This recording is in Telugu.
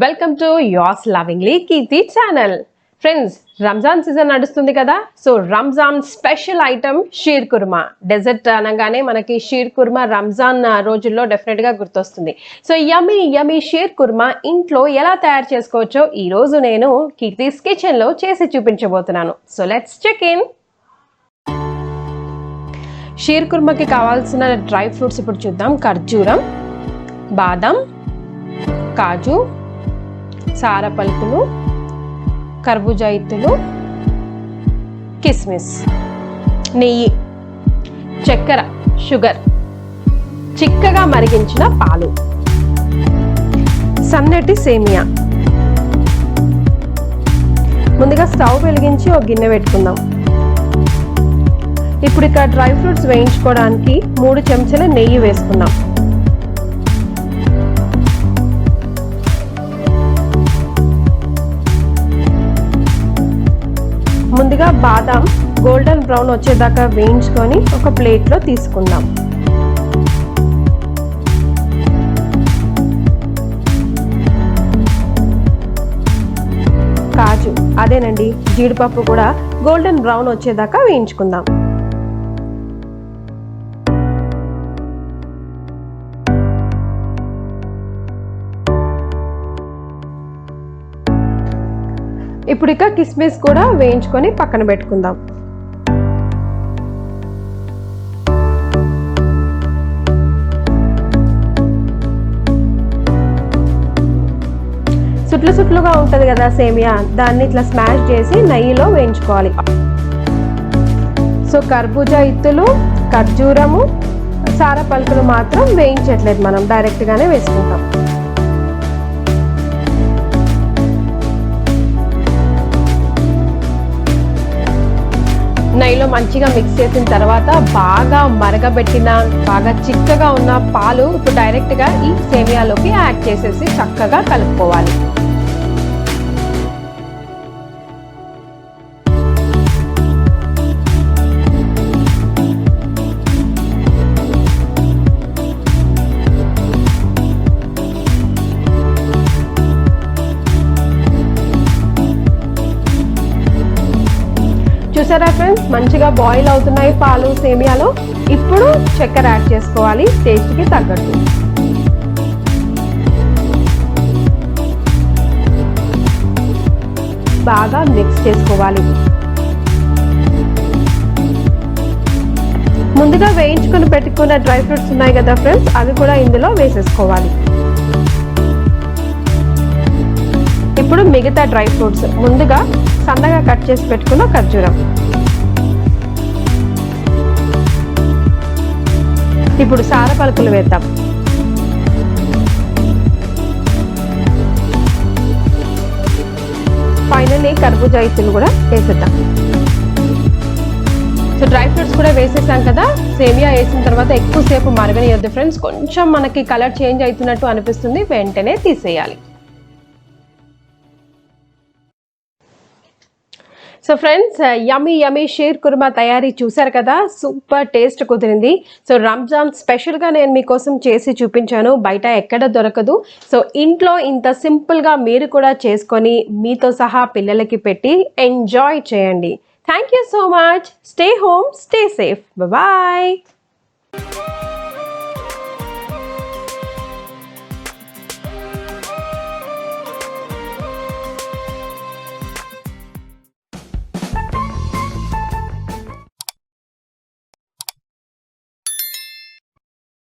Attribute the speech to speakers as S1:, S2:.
S1: Welcome to yours lovingly Keerthi channel. Friends, Ramzan season నడుస్తుంది కదా. So Ramzan special item sheer kurma. Dessert అనగానే మనకి షీర్ కుర్మా రంజాన్ రోజుల్లో డెఫినెట్గా గుర్తొస్తుంది. So yummy yummy sheer kurma ఇంట్లో ఎలా తయారు చేసుకోవచ్చో ఈరోజు నేను కీర్తిస్ కిచెన్లో చేసి చూపించబోతున్నాను. So let's check in. Sheer కుర్మాకి కావాల్సిన డ్రై ఫ్రూట్స్ ఇప్పుడు చూద్దాం. ఖర్జూరం, బాదం, కాజు, సార పలుకులు, కర్బూజా ఇత్తులు, కిస్మిస్, నెయ్యి, చక్కెర, షుగర్, చిక్కగా మరిగించిన పాలు, సన్నటి సేమియా. ముందుగా స్టవ్ వెలిగించి ఒక గిన్నె పెట్టుకుందాం. ఇప్పుడు ఇక్కడ డ్రై ఫ్రూట్స్ వేయించుకోవడానికి 3 చెంచాల నెయ్యి వేసుకుందాం. ముందుగా బాదాం గోల్డెన్ బ్రౌన్ వచ్చేదాకా వేయించుకొని ఒక ప్లేట్లో తీసుకుందాం. కాజు, అదేనండి జీడిపప్పు కూడా గోల్డెన్ బ్రౌన్ వచ్చేదాకా వేయించుకుందాం. ఇప్పుడు ఇక కిస్మిస్ కూడా వేయించుకొని పక్కన పెట్టుకుందాం. సుట్లుగా ఉంటుంది కదా సేమియా, దాన్ని ఇట్లా స్మాష్ చేసి నెయ్యిలో వేయించుకోవాలి. సో కర్బూజా ఇత్తులు, ఖర్జూరము, సార పలుకులు మాత్రం వేయించట్లేదు, మనం డైరెక్ట్గానే వేసుకుంటాం. నెయ్యిలో మంచిగా మిక్స్ చేసిన తర్వాత బాగా మరగబెట్టిన బాగా చిక్కగా ఉన్న పాలు ఇప్పుడు డైరెక్ట్గా ఈ సేమియాలోకి యాడ్ చేసేసి చక్కగా కలుపుకోవాలి. చూసారా ఫ్రెండ్స్, మంచిగా బాయిల్ అవుతున్నాయి పాలు సేమియాలో. ఇప్పుడు చక్కెర యాడ్ చేసుకోవాలి టేస్ట్కి తగ్గట్టు. బాగా మిక్స్ చేసుకోవాలి. ముందుగా వేయించుకొని పెట్టుకున్న డ్రై ఫ్రూట్స్ ఉన్నాయి కదా ఫ్రెండ్స్, అవి కూడా ఇందులో వేసేసుకోవాలి. ఇప్పుడు మిగతా డ్రై ఫ్రూట్స్, ముందుగా సన్నగా కట్ చేసి పెట్టుకున్న ఖర్జూరం, ఇప్పుడు సార పలుకులు వేద్దాం. ఫైనల్లీ కర్బూజా ఇత్తులు కూడా వేసేద్దాం. సో డ్రై ఫ్రూట్స్ కూడా వేసేసాం కదా. సేమియా వేసిన తర్వాత ఎక్కువసేపు మరగనియొద్దు ఫ్రెండ్స్. కొంచెం మనకి కలర్ చేంజ్ అవుతున్నట్టు అనిపిస్తుంది, వెంటనే తీసేయాలి. So friends, yummy yummy sheer kurma తయారీ చూసారు కదా. సూపర్ టేస్ట్ కుదిరింది. సో రంజాన్ స్పెషల్గా నేను మీకోసం చేసి చూపించాను, బయట ఎక్కడ దొరకదు. సో ఇంట్లో ఇంత సింపుల్గా మీరు కూడా చేసుకొని మీతో సహా పిల్లలకి పెట్టి ఎంజాయ్ చేయండి. Thank you so much. Stay home, stay safe. Bye.